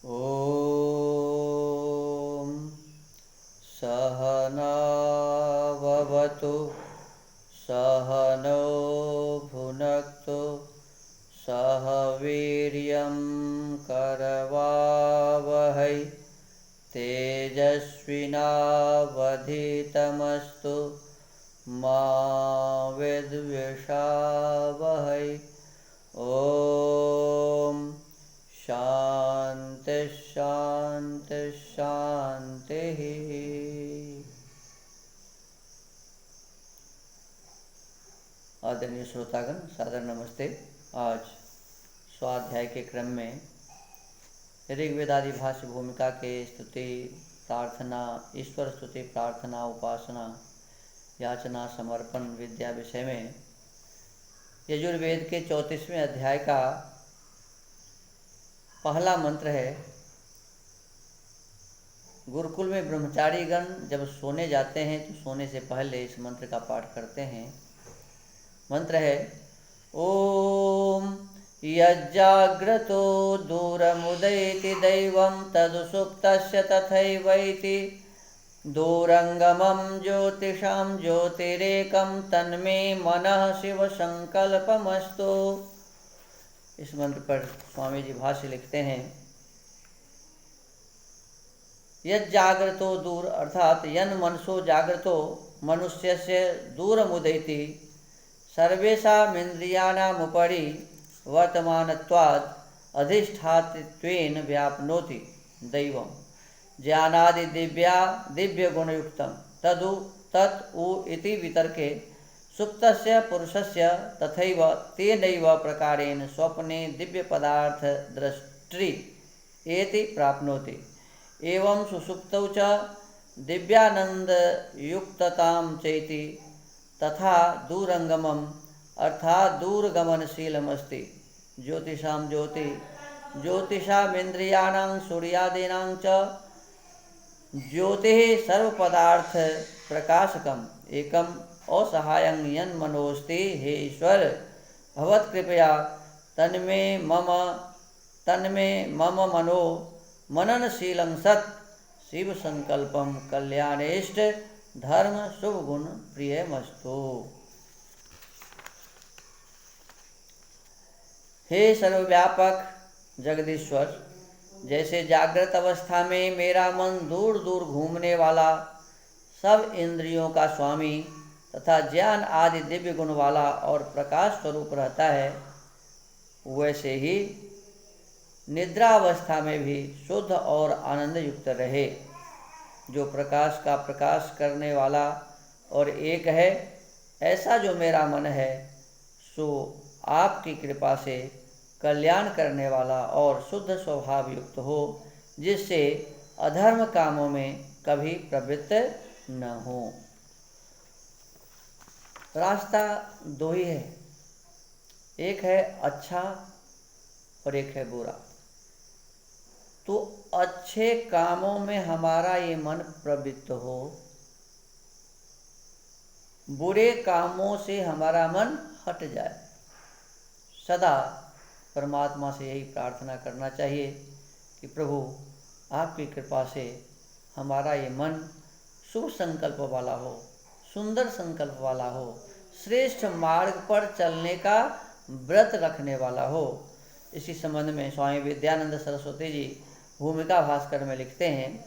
ॐ सहनाववतु सहनौ भुनक्तु सह वीर्यं करवावहै तेजस्विनावधीतमस्तु मा विद्विषावहै। ॐ शांति शांति शांति। आदरणीय श्रोतागण, सादर नमस्ते। आज स्वाध्याय के क्रम में ऋग्वेदादि भाष्य भूमिका के स्तुति प्रार्थना, ईश्वर स्तुति प्रार्थना, उपासना, याचना, समर्पण, विद्या विषय में यजुर्वेद के 34वें अध्याय का पहला मंत्र है। गुरुकुल में ब्रह्मचारीगण जब सोने जाते हैं तो सोने से पहले इस मंत्र का पाठ करते हैं। मंत्र है ओम यज्जाग्रतो दूरमुदैति दैवं तदुसुप्तस्य तथैवैति दूरंगमं ज्योतिषां ज्योतिरेकं तन्मे मनः शिव संकल्पमस्तु। इस मंत्र पर स्वामी जी भाष्य लिखते हैं, यज् जागृतो दूर अर्थात यन मनसो जागृतो मनुष्यस्य दूरमुदैति सर्वेषामिन्द्रियाणामुपरि वर्तमानत्वाद् अधिष्ठातृत्वेन व्याप्नोति दैवं ज्ञानादि दिव्य गुणयुक्तं तदु तत् उ इति वितर्के सुप्तस्य पुरुषस्य तथैव तेनैव प्रकारेण स्वप्ने दिव्य पदार्थ दृष्टि एति प्राप्नोति। एवं सुसुप्तौ च दिव्यानंदयुक्ततां चैति तथा दूरंगमम् अर्थात दूरगमनशीलमस्ति। ज्योतिषां ज्योति ज्योतिषामिन्द्रियाणां सूर्यादीनां च ज्योतिः सर्वपदार्थ प्रकाशकम् एकम् असहायं यन्मनोऽस्ति। हे ईश्वर, भवत्कृपया तन्मे मम मनो मननशीलं सत् शिव संकल्पम कल्याणेष्ट धर्म शुभ गुण प्रियमस्तु। हे सर्वव्यापक जगदीश्वर, जैसे जागृत अवस्था में मेरा मन दूर दूर घूमने वाला, सब इंद्रियों का स्वामी तथा ज्ञान आदि दिव्य गुण वाला और प्रकाश स्वरूप रहता है, वैसे ही निद्रावस्था में भी शुद्ध और आनंद युक्त रहे। जो प्रकाश का प्रकाश करने वाला और एक है, ऐसा जो मेरा मन है, सो आपकी कृपा से कल्याण करने वाला और शुद्ध स्वभाव युक्त हो, जिससे अधर्म कामों में कभी प्रवृत्त न हो। रास्ता दो ही है, एक है अच्छा और एक है बुरा। तो अच्छे कामों में हमारा ये मन प्रवृत्त हो, बुरे कामों से हमारा मन हट जाए। सदा परमात्मा से यही प्रार्थना करना चाहिए कि प्रभु आपकी कृपा से हमारा ये मन शुभ संकल्प वाला हो, सुंदर संकल्प वाला हो, श्रेष्ठ मार्ग पर चलने का व्रत रखने वाला हो। इसी संबंध में स्वामी विद्यानंद सरस्वती जी भूमिका भास्कर में लिखते हैं,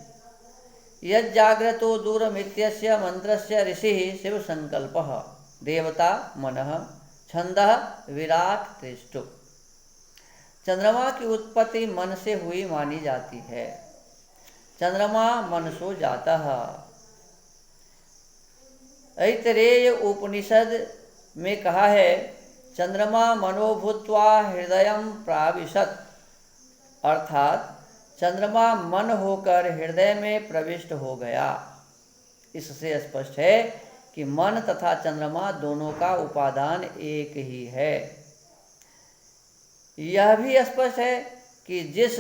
यज्जाग्रतो दूरमित्यस्य मंत्रस्य ऋषिः शिव संकल्पः देवता मनः छंदः विराट त्रिष्टु। चंद्रमा की उत्पत्ति मन से हुई मानी जाती है। चंद्रमा मनसो जातः। ऐतरेय उपनिषद में कहा है, चंद्रमा मनो भूत्वा हृदयं प्राविशत्, अर्थात चंद्रमा मन होकर हृदय में प्रविष्ट हो गया। इससे स्पष्ट है कि मन तथा चंद्रमा दोनों का उपादान एक ही है। यह भी स्पष्ट है कि जिस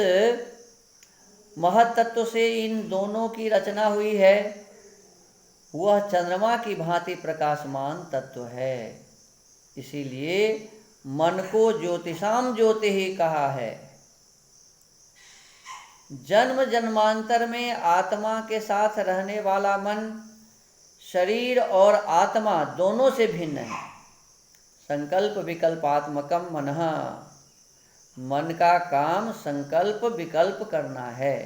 महत्त्व से इन दोनों की रचना हुई है, वह चंद्रमा की भांति प्रकाशमान तत्व है। इसीलिए मन को ज्योतिषाम ज्योति ही कहा है। जन्म जन्मांतर में आत्मा के साथ रहने वाला मन शरीर और आत्मा दोनों से भिन्न है। संकल्प विकल्पात्मकम मनः, मन का काम संकल्प विकल्प करना है।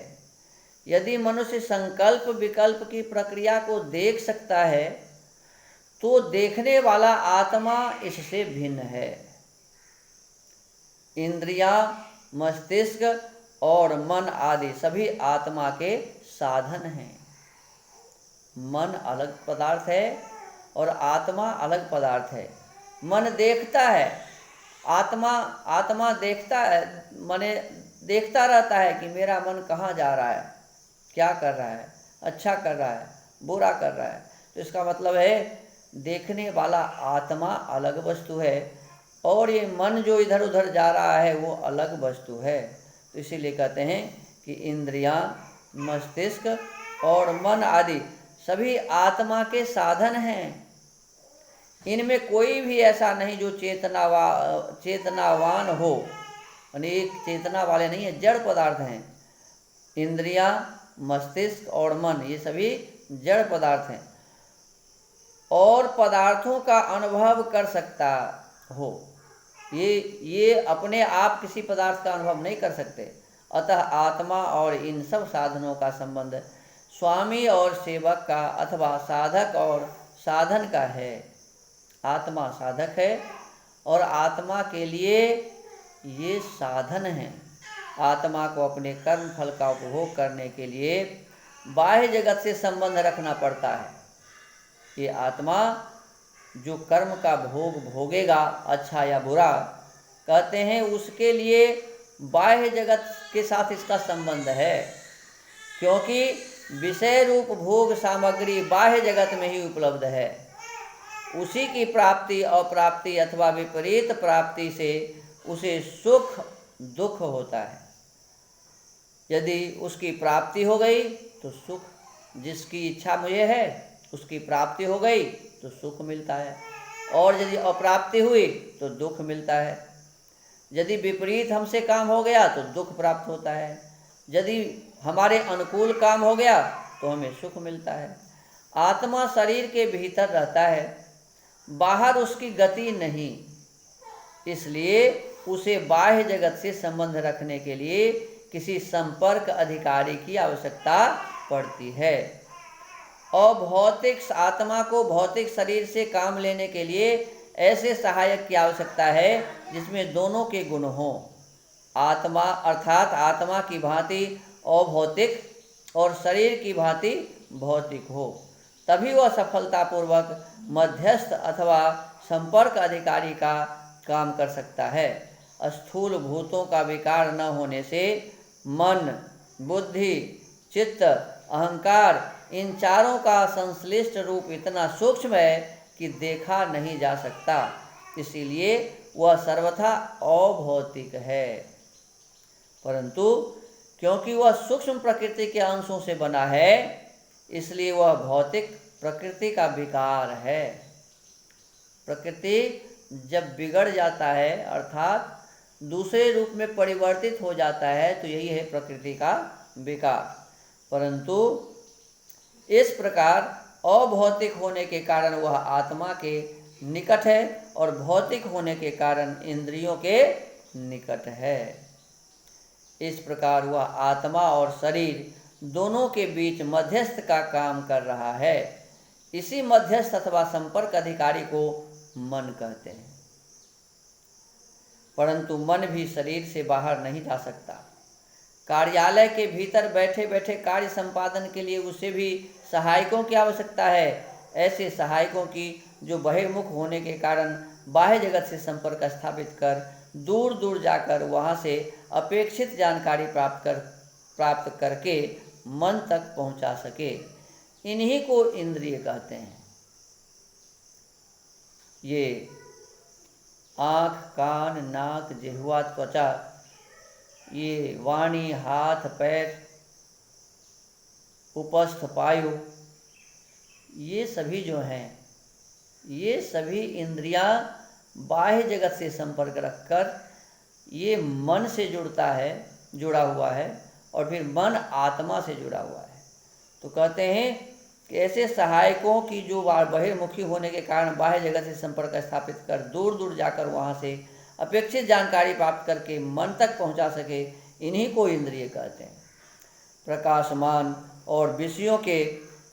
यदि मनुष्य संकल्प विकल्प की प्रक्रिया को देख सकता है तो देखने वाला आत्मा इससे भिन्न है। इंद्रियां, मस्तिष्क और मन आदि सभी आत्मा के साधन हैं। मन अलग पदार्थ है और आत्मा अलग पदार्थ है। मन देखता है, आत्मा देखता है, माने देखता रहता है कि मेरा मन कहाँ जा रहा है, क्या कर रहा है, अच्छा कर रहा है, बुरा कर रहा है। तो इसका मतलब है देखने वाला आत्मा अलग वस्तु है और ये मन जो इधर उधर जा रहा है वो अलग वस्तु है। तो इसीलिए कहते हैं कि इंद्रियां, मस्तिष्क और मन आदि सभी आत्मा के साधन हैं। इनमें कोई भी ऐसा नहीं जो चेतनावान हो, अनेक चेतना वाले नहीं है, जड़ पदार्थ हैं। इंद्रियां, मस्तिष्क और मन ये सभी जड़ पदार्थ हैं और पदार्थों का अनुभव कर सकता हो। ये अपने आप किसी पदार्थ का अनुभव नहीं कर सकते। अतः आत्मा और इन सब साधनों का संबंध स्वामी और सेवक का अथवा साधक और साधन का है। आत्मा साधक है और आत्मा के लिए ये साधन हैं। आत्मा को अपने कर्म फल का उपभोग करने के लिए बाह्य जगत से संबंध रखना पड़ता है। ये आत्मा जो कर्म का भोग भोगेगा, अच्छा या बुरा, कहते हैं उसके लिए बाह्य जगत के साथ इसका संबंध है, क्योंकि विषय रूप भोग सामग्री बाह्य जगत में ही उपलब्ध है। उसी की प्राप्ति अप्राप्ति अथवा विपरीत प्राप्ति से उसे सुख दुख होता है। यदि उसकी प्राप्ति हो गई तो सुख, जिसकी इच्छा मुझे है उसकी प्राप्ति हो गई तो सुख मिलता है, और यदि अप्राप्ति हुई तो दुख मिलता है। यदि विपरीत हमसे काम हो गया तो दुख प्राप्त होता है, यदि हमारे अनुकूल काम हो गया तो हमें सुख मिलता है। आत्मा शरीर के भीतर रहता है, बाहर उसकी गति नहीं, इसलिए उसे बाह्य जगत से संबंध रखने के लिए किसी संपर्क अधिकारी की आवश्यकता पड़ती है। अभौतिक आत्मा को भौतिक शरीर से काम लेने के लिए ऐसे सहायक की आवश्यकता है जिसमें दोनों के गुण हों। आत्मा अर्थात आत्मा की भांति अभौतिक और शरीर की भांति भौतिक हो, तभी वह सफलतापूर्वक मध्यस्थ अथवा संपर्क अधिकारी का काम कर सकता है। स्थूल भूतों का विकार न होने से मन, बुद्धि, चित्त, अहंकार इन चारों का संश्लिष्ट रूप इतना सूक्ष्म है कि देखा नहीं जा सकता, इसीलिए वह सर्वथा अभौतिक है। परंतु क्योंकि वह सूक्ष्म प्रकृति के अंशों से बना है, इसलिए वह भौतिक प्रकृति का विकार है। प्रकृति जब बिगड़ जाता है अर्थात दूसरे रूप में परिवर्तित हो जाता है तो यही है प्रकृति का विकार। परंतु इस प्रकार अभौतिक होने के कारण वह आत्मा के निकट है और भौतिक होने के कारण इंद्रियों के निकट है। इस प्रकार वह आत्मा और शरीर दोनों के बीच मध्यस्थ का काम कर रहा है। इसी मध्यस्थ अथवा संपर्क अधिकारी को मन कहते हैं। परंतु मन भी शरीर से बाहर नहीं जा सकता। कार्यालय के भीतर बैठे बैठे कार्य संपादन के लिए उसे भी सहायकों की आवश्यकता है। ऐसे सहायकों की जो बहिर्मुख होने के कारण बाह्य जगत से संपर्क स्थापित कर दूर दूर जाकर वहाँ से अपेक्षित जानकारी प्राप्त करके मन तक पहुँचा सके, इन्हीं को इंद्रिय कहते हैं। ये आँख, कान, नाक, जिह्वा, त्वचा, ये वाणी, हाथ, पैर, उपस्थ पायु, ये सभी जो हैं, ये सभी इंद्रियां बाह्य जगत से संपर्क रखकर ये मन से जुड़ा हुआ है और फिर मन आत्मा से जुड़ा हुआ है। तो कहते हैं कि ऐसे सहायकों की जो बहिर्मुखी होने के कारण बाह्य जगत से संपर्क स्थापित कर दूर दूर जाकर वहाँ से अपेक्षित जानकारी प्राप्त करके मन तक पहुँचा सके, इन्हीं को इंद्रिय कहते हैं। प्रकाशमान और विषयों के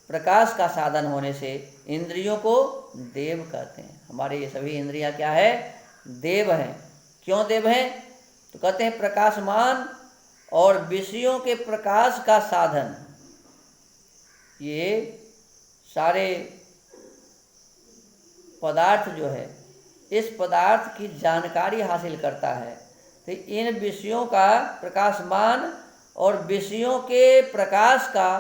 प्रकाश का साधन होने से इंद्रियों को देव कहते हैं। हमारे ये सभी इंद्रियां क्या है? देव हैं। क्यों देव हैं? तो कहते हैं प्रकाशमान और विषयों के प्रकाश का साधन। ये सारे पदार्थ जो है, इस पदार्थ की जानकारी हासिल करता है। तो इन विषयों का प्रकाशमान और विषयों के प्रकाश का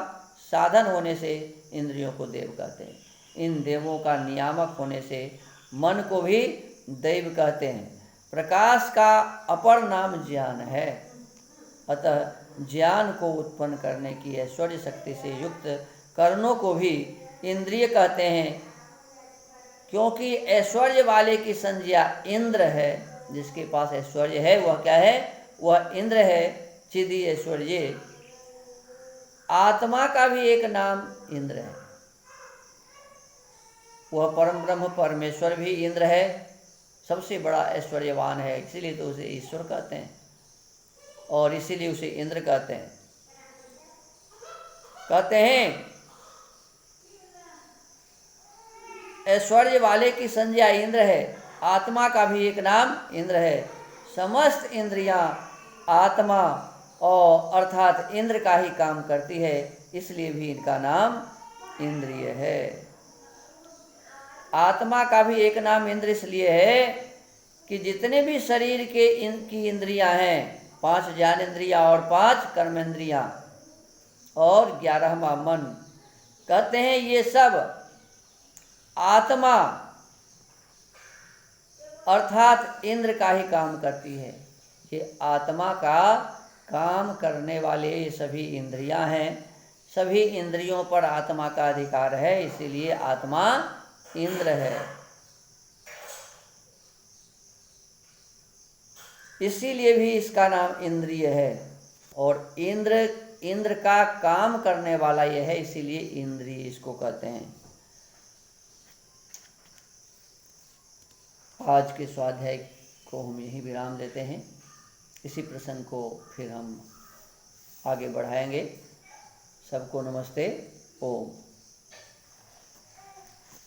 साधन होने से इंद्रियों को देव कहते हैं। इन देवों का नियामक होने से मन को भी दैव कहते हैं। प्रकाश का अपर नाम ज्ञान है। अतः ज्ञान को उत्पन्न करने की ऐश्वर्य शक्ति से युक्त कर्णों को भी इंद्रिय कहते हैं, क्योंकि ऐश्वर्य वाले की संज्ञा इंद्र है। जिसके पास ऐश्वर्य है वह क्या है? वह इंद्र है। चिदि ऐश्वर्य। आत्मा का भी एक नाम इंद्र है। वह परम ब्रह्म परमेश्वर भी इंद्र है, सबसे बड़ा ऐश्वर्यवान है, इसीलिए तो उसे ईश्वर कहते हैं और इसीलिए उसे इंद्र कहते हैं। कहते हैं ऐश्वर्य वाले की संज्ञा इंद्र है, आत्मा का भी एक नाम इंद्र है। समस्त इंद्रियां आत्मा और अर्थात इंद्र का ही काम करती है, इसलिए भी इनका नाम इंद्रिय है। आत्मा का भी एक नाम इंद्र इसलिए है कि जितने भी शरीर के इनकी इंद्रियां हैं, 5 ज्ञानेंद्रियां और 5 कर्मेंद्रियां और 11वां मन, कहते हैं ये सब आत्मा अर्थात इंद्र का ही काम करती है। ये आत्मा का काम करने वाले ये सभी इंद्रियां हैं। सभी इंद्रियों पर आत्मा का अधिकार है, इसीलिए आत्मा इंद्र है। इसीलिए भी इसका नाम इंद्रिय है। और इंद्र का काम करने वाला यह है, इसीलिए इंद्रिय इसको कहते हैं। आज के स्वाध्याय को हम यहीं विराम देते हैं। इसी प्रसंग को फिर हम आगे बढ़ाएंगे। सबको नमस्ते। ओम।